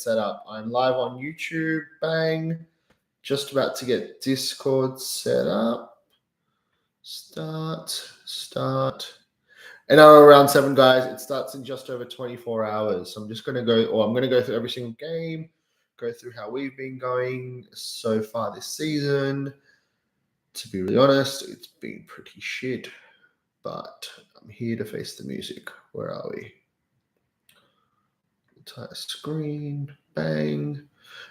set up. I'm live on YouTube. Bang. Just about to get Discord set up. Start. NRL round 7, guys. It starts in just over 24 hours. So I'm just going to I'm going to go through every single game, go through how we've been going so far this season. To be really honest, it's been pretty shit, but I'm here to face the music. Where are we? Entire screen, bang.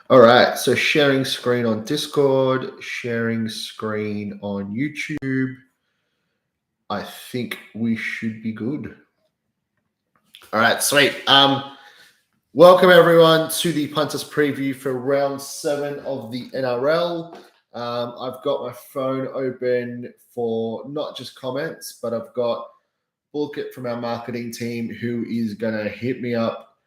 All right, so sharing screen on Discord, sharing screen on YouTube. I think we should be good. All right, sweet. Welcome everyone to the Punters preview for round 7 of the NRL. I've got my phone open for not just comments, but I've got Bulkit from our marketing team who is going to hit me up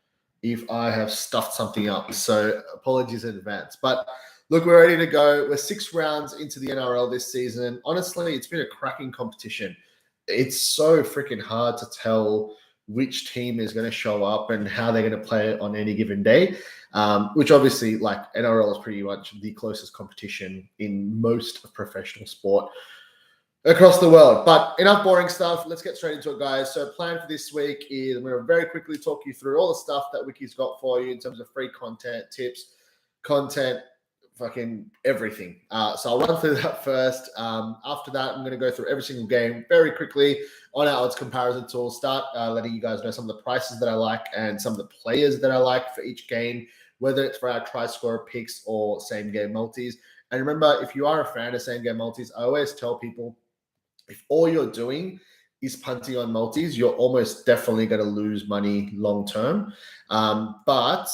if I have stuffed something up. So apologies in advance. But look, we're ready to go. We're 6 rounds into the NRL this season. Honestly, it's been a cracking competition. It's so freaking hard to tell which team is going to show up and how they're going to play it on any given day, which obviously, like, NRL is pretty much the closest competition in most of professional sport across the world. But enough boring stuff. Let's get straight into it, guys. So plan for this week is I'm going to very quickly talk you through all the stuff that Wicky's got for you in terms of free content, tips, content, fucking everything. So I'll run through that first. After that, I'm going to go through every single game very quickly on our odds comparison tool. Start letting you guys know some of the prices that I like and some of the players that I like for each game, whether it's for our try scorer picks or same game multis. And remember, if you are a fan of same game multis, I always tell people, if all you're doing is punting on multis, you're almost definitely going to lose money long term. But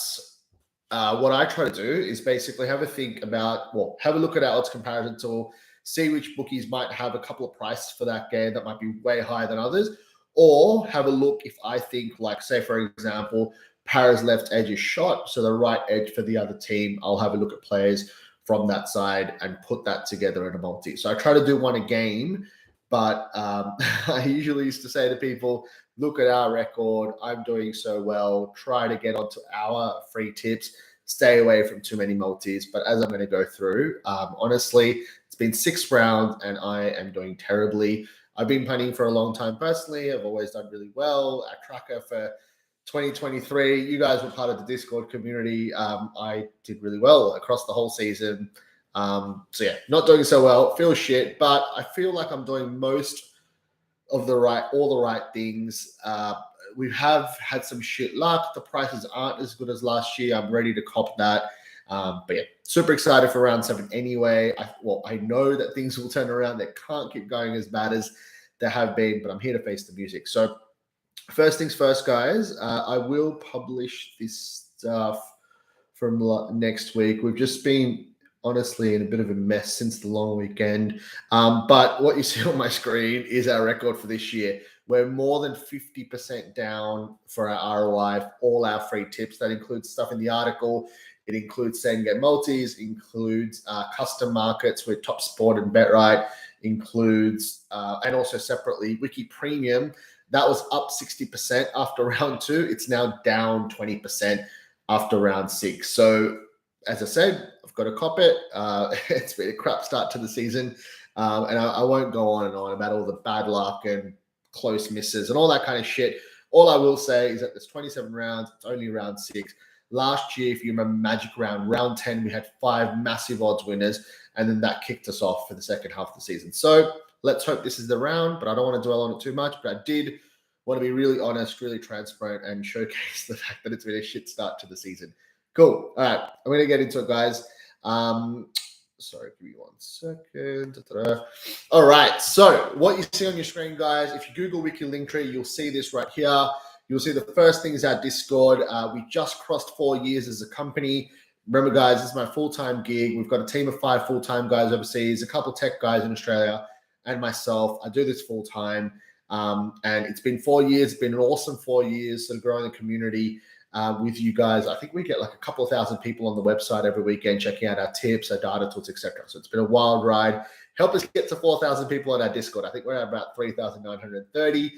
what I try to do is basically have a look at our odds comparison tool, see which bookies might have a couple of prices for that game that might be way higher than others, or have a look if I think, like, say, for example, Para's left edge is shot, so the right edge for the other team, I'll have a look at players from that side and put that together in a multi. So I try to do one a game. But I usually used to say to people, look at our record. I'm doing so well. Try to get onto our free tips. Stay away from too many multis. But as I'm going to go through, honestly, it's been 6 rounds and I am doing terribly. I've been punting for a long time personally. I've always done really well. Our tracker for 2023, you guys were part of the Discord community. I did really well across the whole season. So yeah, not doing so well, feels shit, but I feel like I'm doing most of all the right things. We have had some shit luck. The prices aren't as good as last year. I'm ready to cop that. But yeah, super excited for round 7 anyway. I know that things will turn around. They can't keep going as bad as they have been, but I'm here to face the music. So first things first, guys, I will publish this stuff from next week. We've just been honestly in a bit of a mess since the long weekend. But what you see on my screen is our record for this year. We're more than 50% down for our ROI, for all our free tips. That includes stuff in the article. It includes same game multis, includes custom markets with Top Sport and BetRight, includes, and also separately, Wicky Premium. That was up 60% after round 2. It's now down 20% after round 6. So as I said, I've got to cop it. It's been a crap start to the season. And I won't go on and on about all the bad luck and close misses and all that kind of shit. All I will say is that there's 27 rounds. It's only round 6. Last year, if you remember Magic round 10, we had 5 massive odds winners. And then that kicked us off for the second half of the season. So let's hope this is the round, but I don't want to dwell on it too much. But I did want to be really honest, really transparent, and showcase the fact that it's been a shit start to the season. Cool. All right. I'm going to get into it, guys. Sorry, give me 1 second. Ta-da. All right. So what you see on your screen, guys, if you Google Wiki Linktree, you'll see this right here. You'll see the first thing is our Discord. We just crossed 4 years as a company. Remember, guys, this is my full-time gig. We've got a team of 5 full-time guys overseas, a couple tech guys in Australia, and myself. I do this full-time. And it's been 4 years. It's been an awesome 4 years of growing the community. With you guys. I think we get like a couple of thousand people on the website every weekend checking out our tips, our data tools, etc. So it's been a wild ride. Help us get to 4,000 people on our Discord. I think we're at about 3,930.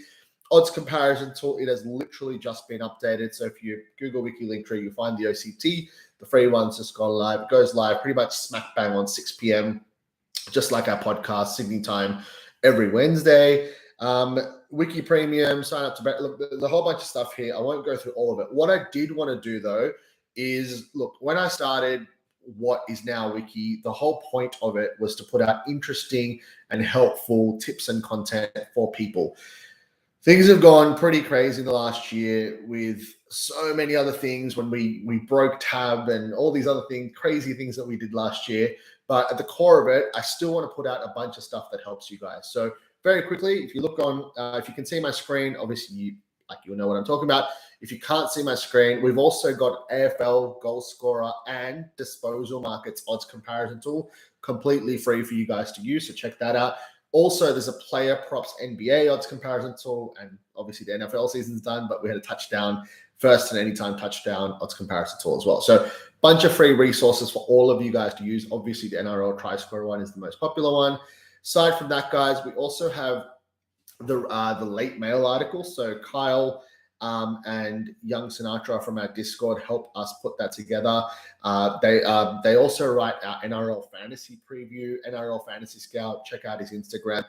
odds comparison tool, it has literally just been updated. So if you Google Wicky Linktree, you'll find the OCT. The free one's just gone live. It goes live pretty much smack bang on 6 p.m., just like our podcast, Sydney time, every Wednesday. Wiki Premium, sign up to bet. Look, there's a whole bunch of stuff here. I won't go through all of it. What I did want to do, though, is, look, when I started what is now Wiki, the whole point of it was to put out interesting and helpful tips and content for people. Things have gone pretty crazy in the last year with so many other things when we broke tab and all these other things, crazy things that we did last year. But at the core of it, I still want to put out a bunch of stuff that helps you guys. So very quickly, if you look on, if you can see my screen, obviously you'll know what I'm talking about. If you can't see my screen, we've also got AFL goal scorer and disposal markets odds comparison tool, completely free for you guys to use. So check that out. Also, there's a player props NBA odds comparison tool, and obviously the NFL season's done, but we had a touchdown, first and anytime touchdown odds comparison tool as well. So bunch of free resources for all of you guys to use. Obviously, the NRL try scorer one is the most popular one. Aside from that, guys, we also have the late mail article. So Kyle and Young Sinatra from our Discord help us put that together. They also write our NRL Fantasy Preview, NRL Fantasy Scout. Check out his Instagram.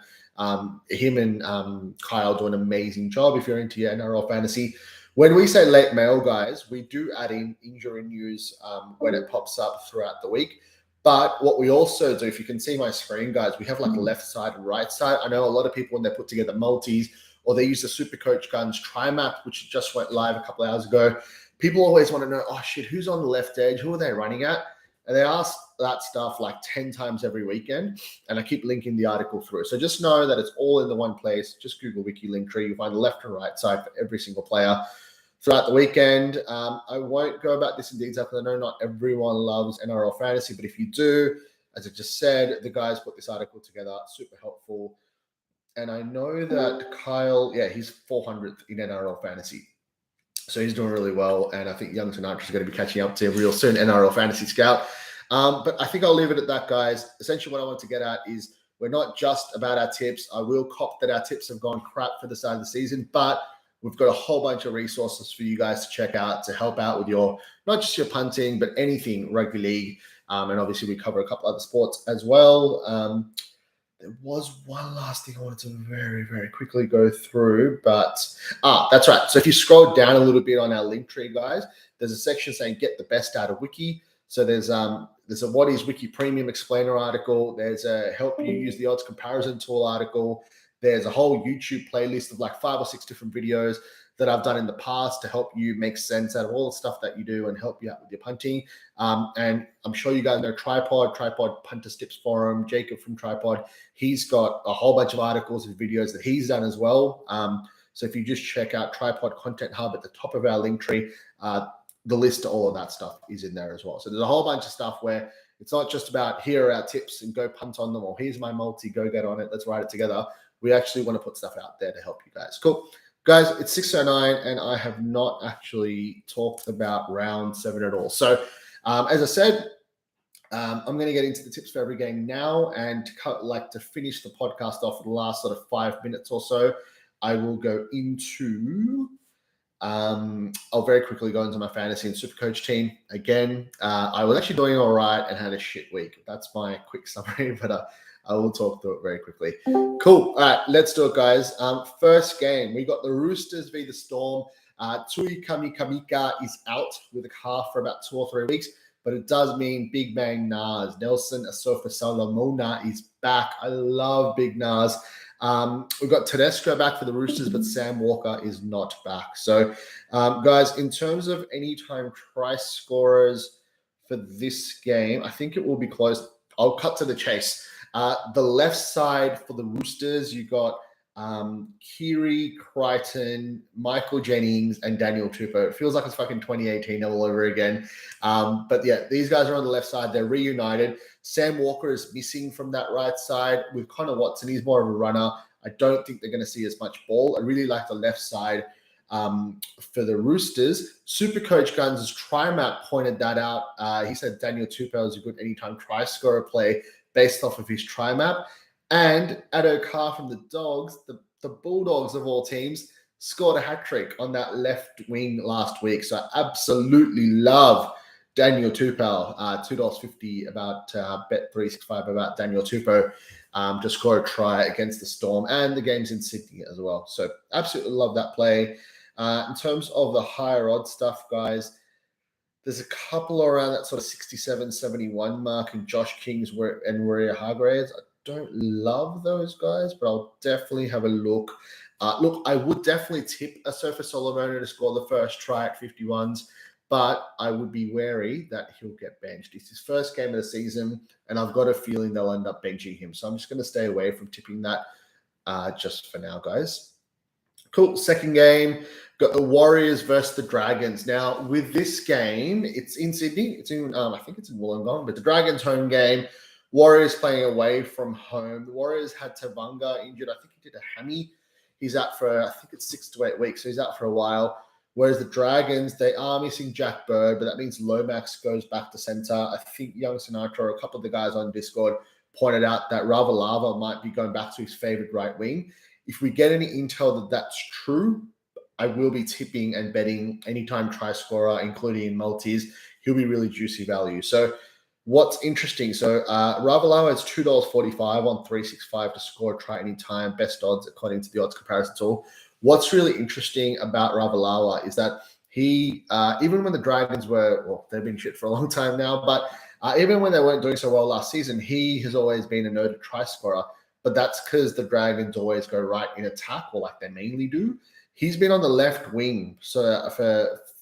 Him and Kyle do an amazing job if you're into your NRL Fantasy. When we say late mail, guys, we do add in injury news when it pops up throughout the week. But what we also do, if you can see my screen, guys, we have like left side and right side. I know a lot of people, when they put together multis or they use the SuperCoach Guns Tri-Map, which just went live a couple of hours ago, people always want to know, oh, shit, who's on the left edge? Who are they running at? And they ask that stuff like 10 times every weekend. And I keep linking the article through. So just know that it's all in the one place. Just Google Wiki Linktree. You'll find the left and right side for every single player throughout the weekend. I won't go about this in detail because I know not everyone loves NRL Fantasy, but if you do, as I just said, the guys put this article together, super helpful. And I know that Kyle, he's 400th in NRL Fantasy. So he's doing really well. And I think Young Sinatra is going to be catching up to him real soon, NRL Fantasy Scout. But I think I'll leave it at that, guys. Essentially what I want to get at is we're not just about our tips. I will cop that our tips have gone crap for the start of the season, but we've got a whole bunch of resources for you guys to check out to help out with your, not just your punting, but anything rugby league. And obviously we cover a couple other sports as well. There was one last thing I wanted to very, very quickly go through, but that's right. So if you scroll down a little bit on our link tree, guys, there's a section saying get the best out of Wiki. So there's a what is Wiki Premium explainer article. There's a help you use the odds comparison tool article. There's a whole YouTube playlist of like 5 or 6 different videos that I've done in the past to help you make sense out of all the stuff that you do and help you out with your punting. And I'm sure you guys know Tripod Punter Tips Forum, Jacob from Tripod. He's got a whole bunch of articles and videos that he's done as well. So if you just check out Tripod Content Hub at the top of our link tree, the list to all of that stuff is in there as well. So there's a whole bunch of stuff where it's not just about here are our tips and go punt on them, or here's my multi, go get on it, let's write it together. We actually want to put stuff out there to help you guys. Cool. Guys, it's 6:09 and I have not actually talked about round 7 at all. So as I said, I'm going to get into the tips for every game now, and to finish the podcast off for the last sort of 5 minutes or so, I will go into, I'll very quickly go into my fantasy and SuperCoach team. Again, I was actually doing all right and had a shit week. That's my quick summary, but I will talk through it very quickly. Cool. All right, let's do it, guys. First game, we got the Roosters v the Storm. Tui Kamika is out with a calf for about 2 or 3 weeks, but it does mean Big Bang Nas. Nelson Asofa Solomona is back. I love Big Nas. We've got Tedesco back for the Roosters, but Sam Walker is not back. So, guys, in terms of anytime try scorers for this game, I think it will be close. I'll cut to the chase. The left side for the Roosters, you got Kiri, Crichton, Michael Jennings, and Daniel Tupou. It feels like it's fucking 2018 all over again. But yeah, these guys are on the left side. They're reunited. Sam Walker is missing from that right side with Connor Watson. He's more of a runner. I don't think they're going to see as much ball. I really like the left side for the Roosters. SuperCoach Guns' Tri-Map pointed that out. He said Daniel Tupou is a good anytime try scorer play based off of his Tri-Map. And Addo Carr from the Dogs, the Bulldogs of all teams, scored a hat-trick on that left wing last week. So I absolutely love Daniel Tupou, $2.50 about Bet365 about Daniel Tupou to score a try against the Storm, and the game's in Sydney as well. So absolutely love that play. In terms of the higher odds stuff, guys, there's a couple around that sort of 67, 71 mark, and Josh Kings and Warrior Hargraves. I don't love those guys, but I'll definitely have a look. Look, I would definitely tip a Surface Solomona to score the first try at 51s, but I would be wary that he'll get benched. It's his first game of the season, and I've got a feeling they'll end up benching him. So I'm just going to stay away from tipping that just for now, guys. Cool. Second game, got the Warriors versus the Dragons. Now, with this game, it's in Sydney. It's in, I think it's in Wollongong, but the Dragons home game. Warriors playing away from home. The Warriors had Tavanga injured. I think he did a hammy. He's out for, I think it's 6 to 8 weeks, so he's out for a while. Whereas the Dragons, they are missing Jack Bird, but that means Lomax goes back to center. I think Young Sinatra, a couple of the guys on Discord, pointed out that Ravalava might be going back to his favorite right wing. If we get any intel that that's true, I will be tipping and betting anytime try scorer, including in multis. He'll be really juicy value. So what's interesting, so Ravalawa is $2.45 on 365 to score a try anytime. Best odds according to the odds comparison tool. What's really interesting about Ravalawa is that he, even when the Dragons were, well, they've been shit for a long time now, but even when they weren't doing so well last season, he has always been a noted try scorer. But that's because the Dragons always go right in attack, or like they mainly do. He's been on the left wing so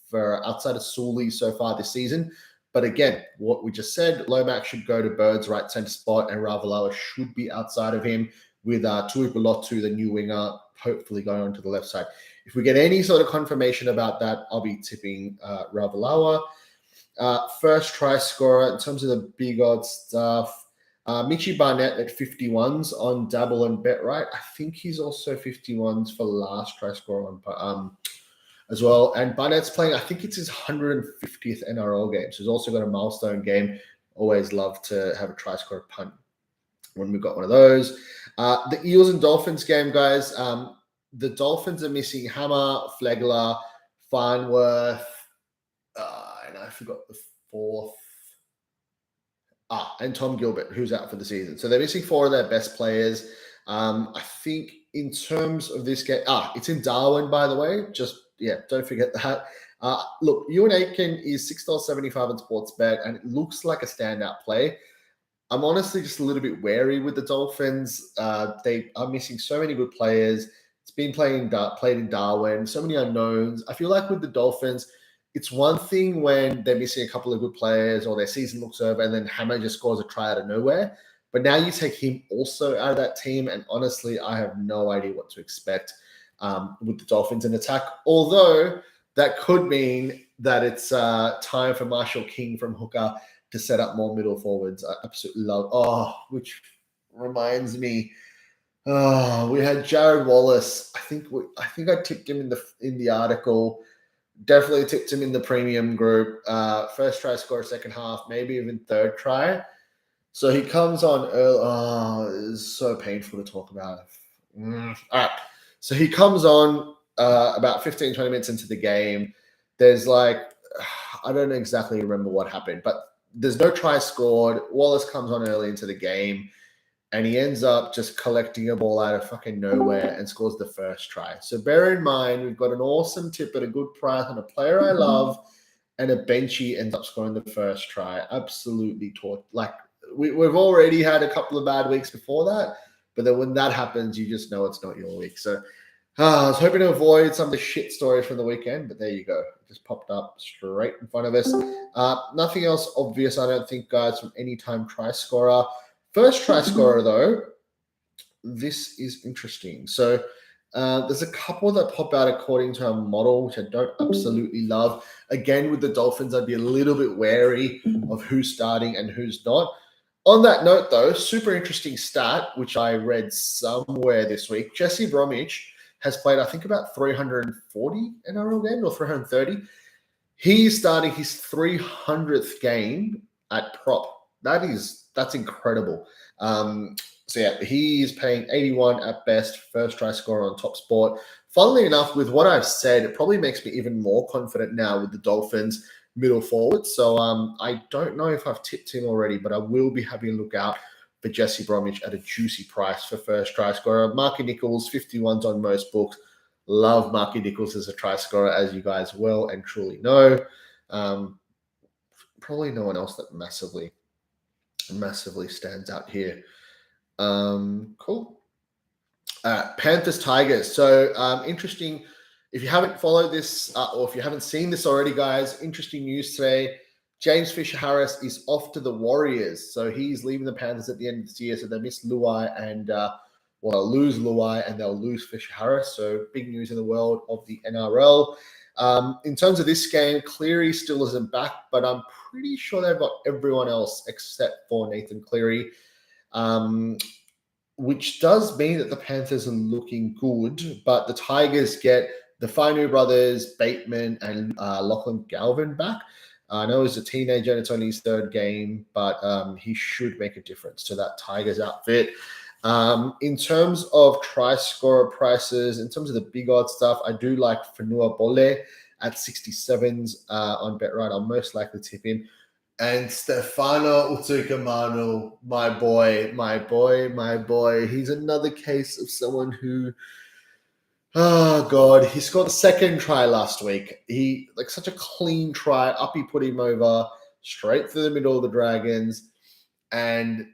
for outside of Sully so far this season. But again, what we just said, Lomax should go to Bird's right center spot, and Ravalawa should be outside of him with Tuipulotu, the new winger, hopefully going on to the left side. If we get any sort of confirmation about that, I'll be tipping Ravalawa. First try scorer, in terms of the big odds stuff, Michi Barnett at 51s on Dabble and BetRight. I think he's also 51s for last try scorer on as well. And Barnett's playing, I think it's his 150th NRL game. So he's also got a milestone game. Always love to have a try scorer punt when we've got one of those. The Eels and Dolphins game, guys. The Dolphins are missing Hammer, Flegler, Farnworth, and I forgot the fourth. And Tom Gilbert, who's out for the season. So they're missing 4 of their best players. I think in terms of this game, it's in Darwin, by the way. Don't forget that. Look, Ewan Aitken is $6.75 on Sportsbet, and it looks like a standout play. I'm honestly just a little bit wary with the Dolphins. They are missing so many good players. It's been played in Darwin, so many unknowns. I feel like with the Dolphins, it's one thing when they're missing a couple of good players or their season looks over and then Hammer just scores a try out of nowhere. But now you take him also out of that team, and honestly, I have no idea what to expect with the Dolphins in attack. Although that could mean that it's time for Marshall King from hooker to set up more middle forwards. I absolutely love. Which reminds me, we had Jared Wallace. I think I tipped him in the article. Definitely tipped him in the premium group. First try, score second half, maybe even third try. So he comes on early. It's so painful to talk about. All right. So he comes on about 15, 20 minutes into the game. There's I don't exactly remember what happened, but there's no try scored. Wallace comes on early into the game, and he ends up just collecting a ball out of fucking nowhere and scores the first try. So bear in mind, we've got an awesome tip at a good price on a player I love, and a benchy ends up scoring the first try. Absolutely taught. We've already had a couple of bad weeks before that, but then when that happens, you just know it's not your week. So I was hoping to avoid some of the shit stories from the weekend, but there you go. It just popped up straight in front of us. Nothing else obvious, I don't think, guys, from anytime try scorer. First try scorer, though, this is interesting. So there's a couple that pop out according to our model, which I don't absolutely love. Again, with the Dolphins, I'd be a little bit wary of who's starting and who's not. On that note, though, super interesting stat, which I read somewhere this week. Jesse Bromwich has played, I think, about 340 NRL games or 330. He's starting his 300th game at prop. That's incredible. So yeah, he's paying 81 at best. First try scorer on Top Sport. funnily enough, with what I've said, it probably makes me even more confident now with the Dolphins middle forward. So I don't know if I've tipped him already, but I will be having a look out for Jesse Bromwich at a juicy price for first try scorer. Marky Nichols, 51s on most books. Love Marky Nichols as a try scorer, as you guys well and truly know. Probably no one else that massively stands out here. Cool. Panthers Tigers. So interesting. If you haven't followed this or if you haven't seen this already, guys, interesting news today. James Fisher-Harris is off to the Warriors. So he's leaving the Panthers at the end of this year. So they miss Luai and they'll lose Luai and they'll lose Fisher-Harris. So big news in the world of the NRL. In terms of this game, Cleary still isn't back, but I'm pretty sure they've got everyone else except for Nathan Cleary. Which does mean that the Panthers are looking good, but the Tigers get the Fainu brothers, Bateman, and Lachlan Galvin back. I know he's a teenager and it's only his third game, but he should make a difference to that Tigers outfit. In terms of try scorer prices, in terms of the big odd stuff, I do like Fanua Bole at 67s on BetRight. I'll most likely tip him. And Stefano Utoikamanu, my boy. He's another case of someone who, oh God, he scored the second try last week. He, like, such a clean try. Up he put him over, straight through the middle of the Dragons. And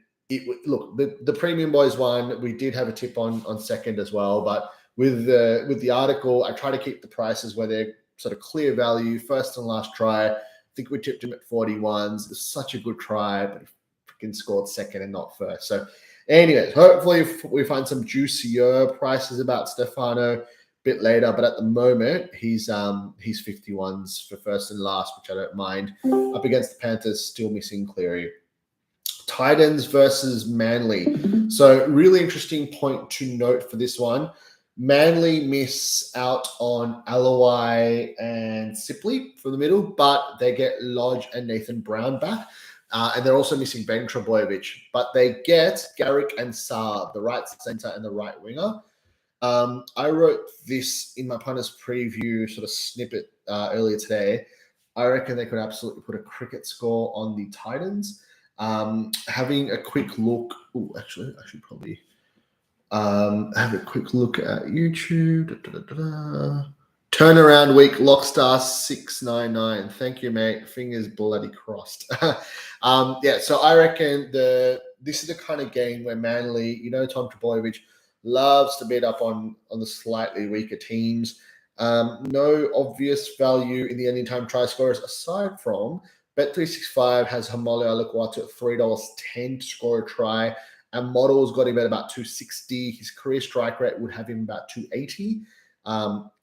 look, the premium boys won. We did have a tip on second as well. But with the article, I try to keep the prices where they're sort of clear value, first and last try. I think we tipped him at 41s. It's such a good try, but he freaking scored second and not first. So anyways, hopefully we find some juicier prices about Stefano a bit later. But at the moment, he's 51s for first and last, which I don't mind. Up against the Panthers, still missing Cleary. Titans versus Manly. So really interesting point to note for this one. Manly miss out on Alawai and Sipley from the middle, but they get Lodge and Nathan Brown back. And they're also missing Ben Trebojevic. But they get Garrick and Saab, the right centre and the right winger. I wrote this in my punters preview sort of snippet earlier today. I reckon they could absolutely put a cricket score on the Titans. Having a quick look. Oh, actually, I should probably... have a quick look at YouTube. Turnaround week, Lockstar 699. Thank you, mate. Fingers bloody crossed. So I reckon this is the kind of game where Manly, Tom Trebojevic loves to beat up on the slightly weaker teams. No obvious value in the ending time try scorers aside from Bet365 has Hamole Alakwatu at $3.10 to score a try. And Models got him at about 260. His career strike rate would have him about 280.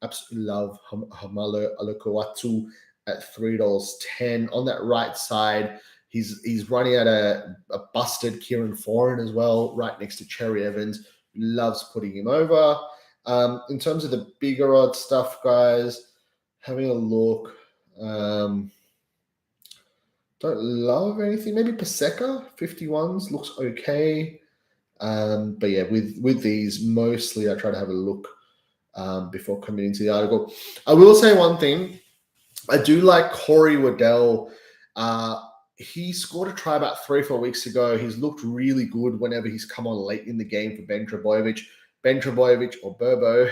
Absolutely love Hamalo Alakawatu at $3.10. On that right side, he's running at a busted Kieran Foran as well, right next to Cherry Evans. Loves putting him over. In terms of the bigger odd stuff, guys, having a look. Don't love anything. Maybe Paseka, 51s, looks okay. But yeah, with these, mostly I try to have a look before committing to the article. I will say one thing. I do like Corey Waddell. He scored a try about 3 or 4 weeks ago. He's looked really good whenever he's come on late in the game for Ben Trebojevic. Ben Trebojevic, or Burbo,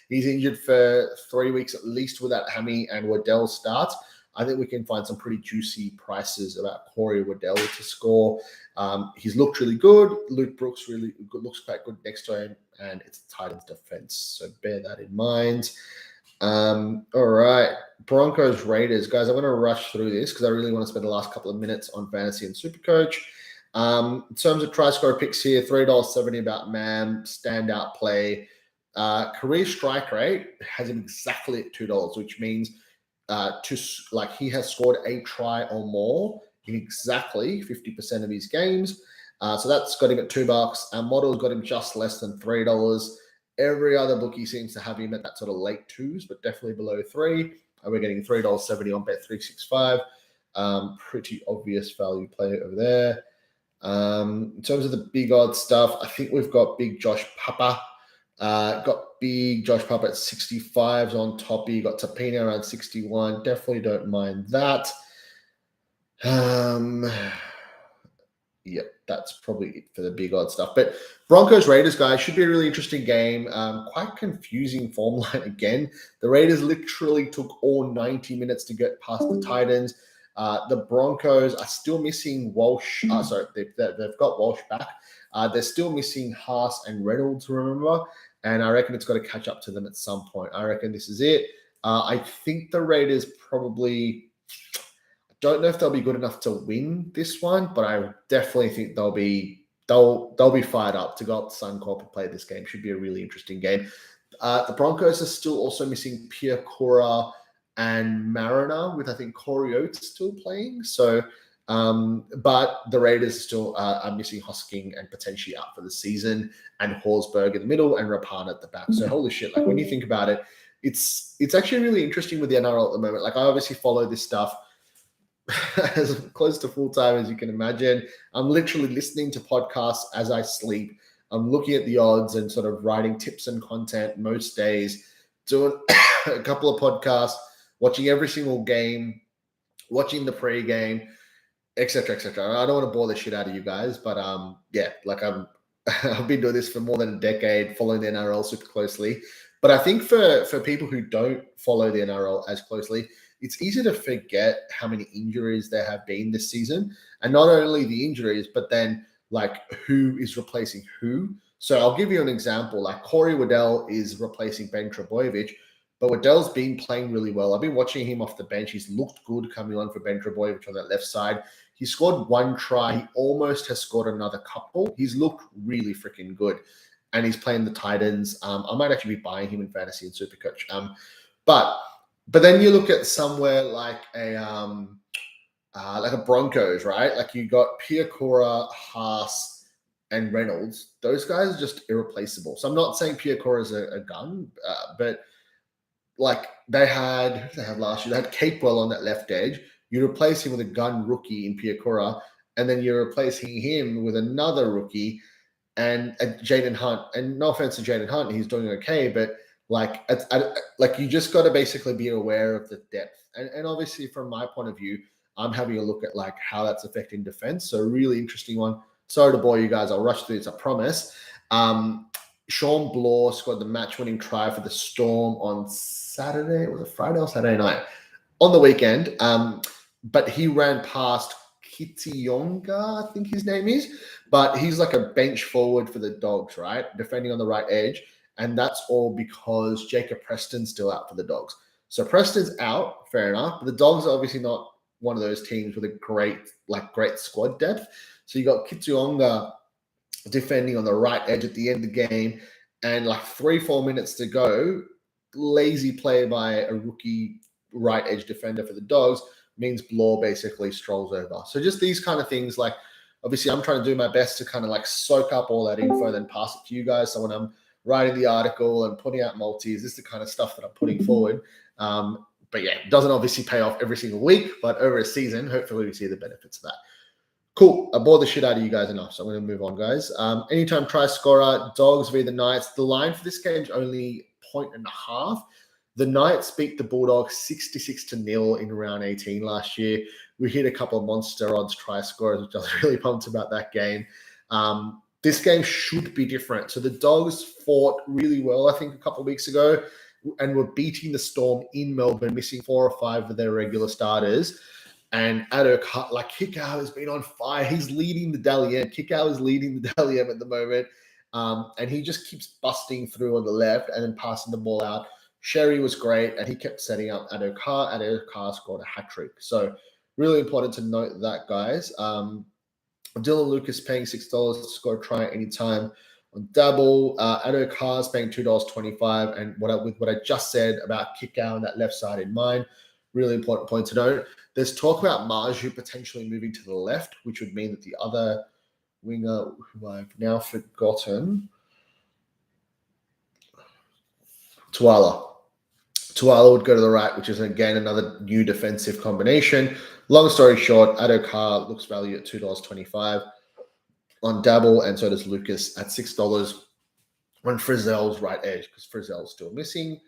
he's injured for 3 weeks at least with that hammy, and Waddell starts. I think we can find some pretty juicy prices about Corey Waddell to score. He's looked really good. Luke Brooks really good, looks quite good next to him, and it's the Titans defense. So bear that in mind. All right. Broncos Raiders. Guys, I'm going to rush through this because I really want to spend the last couple of minutes on Fantasy and Supercoach. In terms of try scorer picks here, $3.70 about Mam, standout play. Career strike rate has him exactly at $2, which means he has scored a try or more in exactly 50% of his games. So that's got him at $2. Our model's got him just less than $3. Every other bookie seems to have him at that sort of late twos, but definitely below $3. And we're getting $3.70 on Bet365. Pretty obvious value play over there. In terms of the big odd stuff, I think we've got big Josh Papa. Got Big, Josh Pup at 65s on Toppy. You got Tapina around 61. Definitely don't mind that. Yep, that's probably it for the big odd stuff. But Broncos Raiders, guys, should be a really interesting game. Quite confusing form line again. The Raiders literally took all 90 minutes to get past the Titans. The Broncos are still missing Walsh. They've got Walsh back. They're still missing Haas and Reynolds, remember? And I reckon it's got to catch up to them at some point. I reckon this is it. I think the Raiders probably... Don't know if they'll be good enough to win this one, but I definitely think they'll be fired up to go up to Suncorp and play this game. Should be a really interesting game. The Broncos are still also missing Pierre Cora and Mariner, with I think Corey Oates still playing. So, but the Raiders still are missing Hosking and potentially out for the season, and Horsburgh in the middle and Rapana at the back. So holy shit! Like when you think about it, it's actually really interesting with the NRL at the moment. Like I obviously follow this stuff as close to full time as you can imagine. I'm literally listening to podcasts as I sleep. I'm looking at the odds and sort of writing tips and content most days, doing a couple of podcasts, watching every single game, watching the pre-game, etc., etc. I don't want to bore the shit out of you guys, but yeah, like I've been doing this for more than a decade, following the NRL super closely. But I think for people who don't follow the NRL as closely, it's easy to forget how many injuries there have been this season. And not only the injuries, but then like who is replacing who. So I'll give you an example. Like Corey Waddell is replacing Ben Trebojevic, but Waddell's been playing really well. I've been watching him off the bench. He's looked good coming on for Ben Trebojevic on that left side. He scored one try. He almost has scored another couple. He's looked really freaking good. And he's playing the Titans. I might actually be buying him in Fantasy and SuperCoach. But then you look at somewhere like a Broncos, right? Like you got Pierre Cora, Haas, and Reynolds. Those guys are just irreplaceable. So I'm not saying Pierre Cora is a gun, but like who did they have last year? They had Capewell on that left edge. You replace him with a gun rookie in Pierre Cora, and then you're replacing him with another rookie and Jaden Hunt. And no offense to Jaden Hunt, he's doing okay, but like you just got to basically be aware of the depth. And obviously from my point of view, I'm having a look at like how that's affecting defense. So a really interesting one. Sorry to bore you guys. I'll rush through this, I promise. Sean Bloor scored the match-winning try for the Storm on Saturday. Was it Friday or Saturday night? On the weekend. But he ran past Kitionga, I think his name is. But he's like a bench forward for the Dogs, right? Defending on the right edge. And that's all because Jacob Preston's still out for the Dogs. So Preston's out, fair enough. But the Dogs are obviously not one of those teams with a great squad depth. So you got Kitsionga defending on the right edge at the end of the game. And like 3-4 minutes to go, lazy play by a rookie right edge defender for the Dogs means Bloor basically strolls over. So just these kind of things, like obviously I'm trying to do my best to kind of like soak up all that info and then pass it to you guys. So when I'm writing the article and putting out multis, this is the kind of stuff that I'm putting forward. But yeah, it doesn't obviously pay off every single week, but over a season, hopefully we see the benefits of that. Cool. I bored the shit out of you guys enough, so I'm going to move on, guys. Anytime try scorer, Dogs v the Knights. The line for this game is only 1.5. The Knights beat the Bulldogs 66-0 in round 18 last year. We hit a couple of monster odds try scorers, which I was really pumped about that game. This game should be different. So the Dogs fought really well, I think, a couple of weeks ago, and were beating the Storm in Melbourne, missing 4 or 5 of their regular starters. And Kikau has been on fire. He's leading the Dally M. Kikau is leading the Dally M at the moment. And he just keeps busting through on the left and then passing the ball out. Sherry was great, and he kept setting up Addo-Carr. Addo-Carr scored a hat-trick. So really important to note that, guys. Dylan Lucas paying $6 to score a try anytime on Dabble. Addo-Carr is paying $2.25. And with what I just said about Kikau on that left side in mind, really important point to note. There's talk about Marju potentially moving to the left, which would mean that the other winger, who I've now forgotten, Tuala would go to the right, which is, again, another new defensive combination. Long story short, Addo-Carr looks value at $2.25 on Dabble, and so does Lucas at $6. on Frizzell's right edge, because Frizzell's still missing.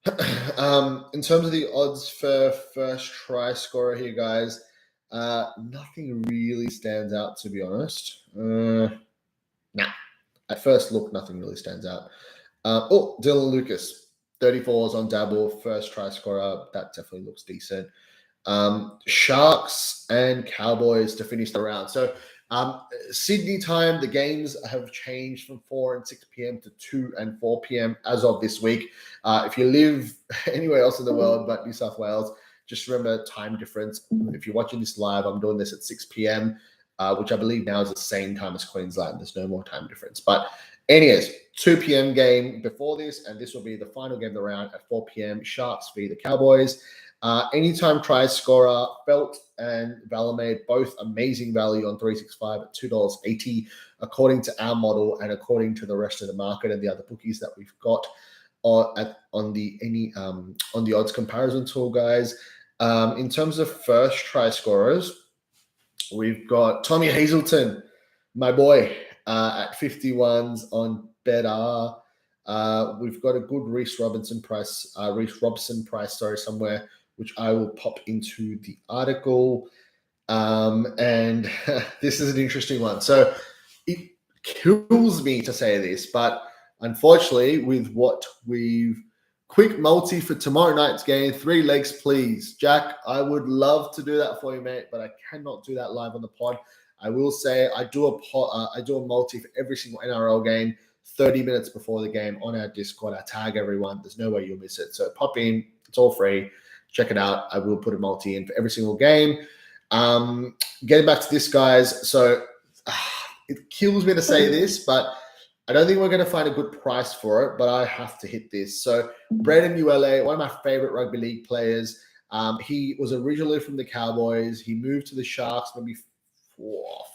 In terms of the odds for first try scorer here, guys, nothing really stands out, to be honest. Nah. At first look, nothing really stands out. Dylan Lucas, 34s on Dabble, first try scorer. That definitely looks decent. Sharks and Cowboys to finish the round. So Sydney time, the games have changed from 4 and 6 p.m. to 2 and 4 p.m. as of this week. If you live anywhere else in the world but New South Wales, just remember time difference. If you're watching this live, I'm doing this at 6 p.m., which I believe now is the same time as Queensland. There's no more time difference. But anyways, 2 p.m. game before this, and this will be the final game of the round at 4 p.m. Sharks v. the Cowboys. Anytime try scorer, Felt and Valamade, both amazing value on 365 at $2.80, according to our model and according to the rest of the market and the other bookies that we've got on the odds comparison tool, guys. In terms of first try scorers, we've got Tommy Hazelton, my boy, at 51s on Better. We've got a good Reece Robson price, somewhere, which I will pop into the article. And this is an interesting one. So it kills me to say this, but unfortunately, with what we've quick multi for tomorrow night's game, 3 legs, please. Jack, I would love to do that for you, mate, but I cannot do that live on the pod. I will say I do a multi for every single NRL game 30 minutes before the game on our Discord. I tag everyone. There's no way you'll miss it. So pop in. It's all free. Check it out. I will put a multi in for every single game. Getting back to this, guys. So it kills me to say this, but I don't think we're going to find a good price for it, but I have to hit this. So Braden ULA, one of my favorite rugby league players. He was originally from the Cowboys. He moved to the Sharks maybe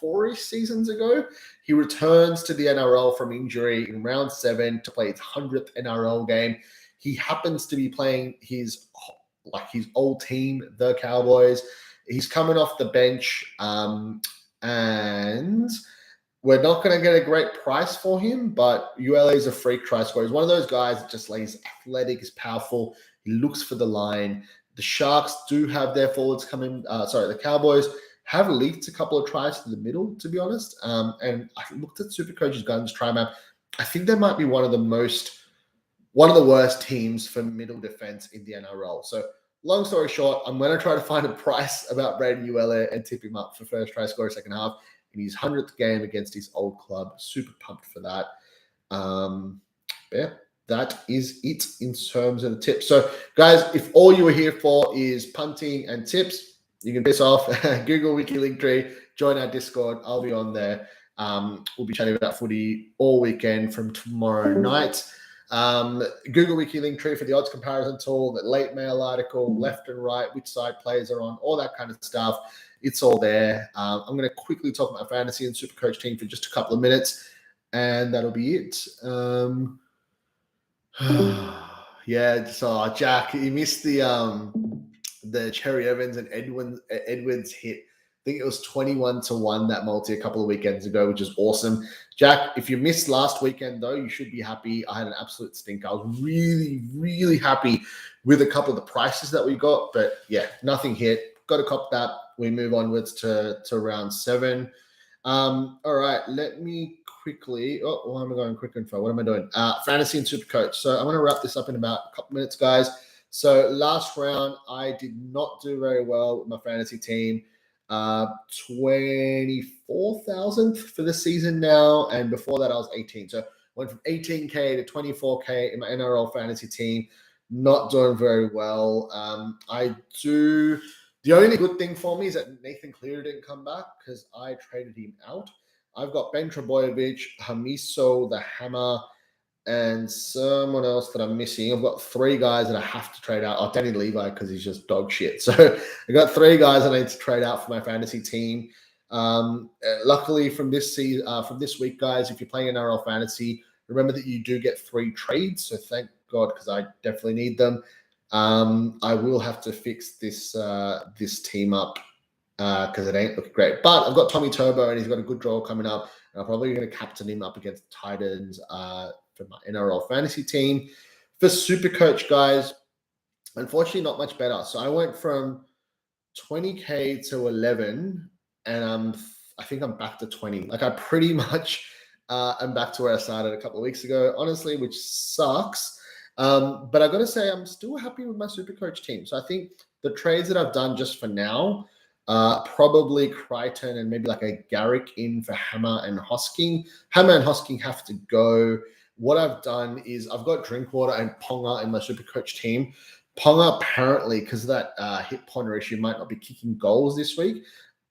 four-ish seasons ago. He returns to the NRL from injury in round 7 to play his 100th NRL game. He happens to be playing his old team, the Cowboys. He's coming off the bench, and we're not going to get a great price for him, but ULA is a freak try scorer. He's one of those guys that just he's athletic, he's powerful. He looks for the line. The Sharks do have their forwards coming. The Cowboys have leaked a couple of tries to the middle, to be honest. And I looked at SuperCoach's guns try map. I think they might be one of the worst teams for middle defense in the NRL. So long story short, I'm going to try to find a price about Braden ULA and tip him up for first try scorer second half in his 100th game against his old club. Super pumped for that. That is it in terms of the tips. So, guys, if all you were here for is punting and tips, you can piss off. Google Wicky Linktree, join our Discord. I'll be on there. We'll be chatting about footy all weekend from tomorrow night. Google Wicky Linktree for the odds comparison tool, the late mail article, left and right, which side players are on, all that kind of stuff. It's all there. I'm going to quickly talk about fantasy and SuperCoach team for just a couple of minutes, and that'll be it. So Jack, you missed the Cherry Evans and Edwards hit. I think it was 21-1 that multi a couple of weekends ago, which is awesome. Jack, if you missed last weekend, though, you should be happy. I had an absolute stinker. I was really, really happy with a couple of the prices that we got. But, yeah, nothing hit. Got to cop that. We move onwards to round 7. All right, let me quickly – why am I going quick info? What am I doing? Fantasy and SuperCoach. So I'm going to wrap this up in about a couple minutes, guys. So last round, I did not do very well with my fantasy team. 24,000th for the season now, and before that I was 18. So went from 18k to 24k in my NRL fantasy team. Not doing very well. The only good thing for me is that Nathan Cleary didn't come back because I traded him out. I've got Ben Trebojevic, Hamiso, the Hammer, and someone else that I'm missing. I've got 3 guys that I have to trade out. Danny Levi, because he's just dog shit. So I got 3 guys I need to trade out for my fantasy team. Luckily, from this week, guys, if you're playing NRL fantasy, remember that you do get 3 trades. So thank God, because I definitely need them. I will have to fix this team up because it ain't looking great. But I've got Tommy Turbo, and he's got a good draw coming up. And I'm probably going to captain him up against the Titans for my NRL fantasy team. For SuperCoach, guys, unfortunately, not much better. So I went from 20K to 11, and I think I'm back to 20. Like I pretty much am back to where I started a couple of weeks ago, honestly, which sucks. But I got to say, I'm still happy with my SuperCoach team. So I think the trades that I've done just for now, probably Crichton and maybe like a Garrick in for Hammer and Hosking. Hammer and Hosking have to go. What I've done is I've got Drinkwater and Ponga in my SuperCoach team. Ponga apparently, because of that hit Ponder issue, might not be kicking goals this week.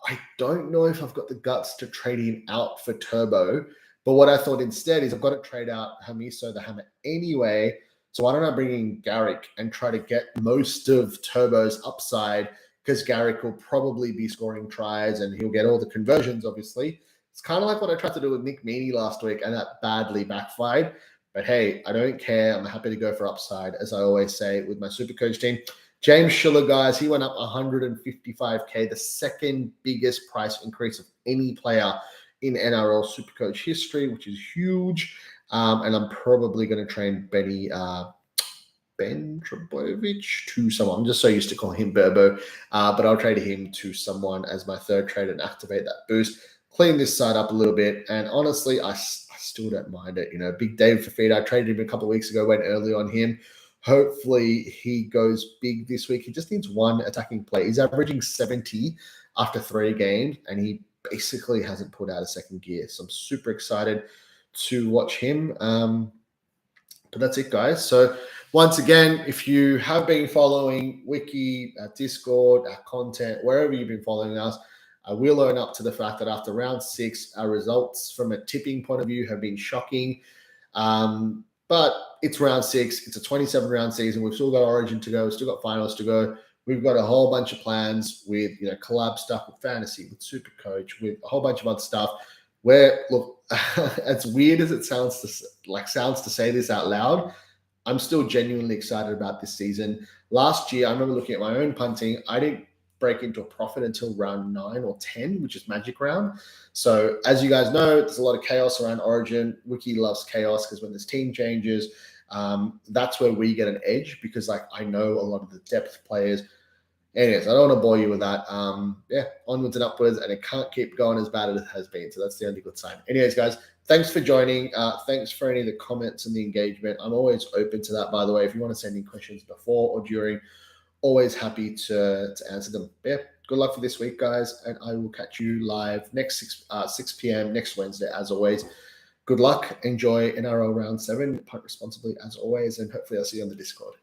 I don't know if I've got the guts to trade him out for Turbo. But what I thought instead is I've got to trade out Hamiso the Hammer anyway. So why don't I bring in Garrick and try to get most of Turbo's upside, because Garrick will probably be scoring tries and he'll get all the conversions, obviously. It's kind of like what I tried to do with Nick Meaney last week, and that badly backfired. But hey, I don't care. I'm happy to go for upside, as I always say with my SuperCoach team. James Schiller, guys, he went up 155K, the second biggest price increase of any player in NRL SuperCoach history, which is huge. And I'm probably going to train Ben Trebojevic to someone. I'm just so used to calling him Burbo, but I'll trade him to someone as my third trade and activate that boost. Clean this side up a little bit. And honestly, I still don't mind it. Big Dave Fafita, I traded him a couple of weeks ago, went early on him. Hopefully he goes big this week. He just needs one attacking play. He's averaging 70 after 3 games, and he basically hasn't pulled out a second gear. So I'm super excited to watch him. But that's it, guys. So once again, if you have been following Wicky, Discord, our content, wherever you've been following us, I will own up to the fact that after round 6, our results from a tipping point of view have been shocking. But it's round 6. It's a 27-round season. We've still got Origin to go. We've still got finals to go. We've got a whole bunch of plans with collab stuff with Fantasy, with SuperCoach, with a whole bunch of other stuff. Where, look, as weird as it sounds to say this out loud, I'm still genuinely excited about this season. Last year, I remember looking at my own punting. I didn't break into a profit until round 9 or 10, which is Magic Round. So as you guys know, there's a lot of chaos around Origin. Wiki loves chaos because when there's team changes, that's where we get an edge, because I know a lot of the depth players. Anyways, I don't want to bore you with that. Onwards and upwards, and it can't keep going as bad as it has been. So that's the only good sign. Anyways, guys, thanks for joining. Thanks for any of the comments and the engagement. I'm always open to that, by the way. If you want to send in questions before or during, always happy to answer them. Yeah, good luck for this week, guys, and I will catch you live next 6 p.m. next Wednesday, as always. Good luck. Enjoy NRL Round 7. Punt responsibly, as always, and hopefully I'll see you on the Discord.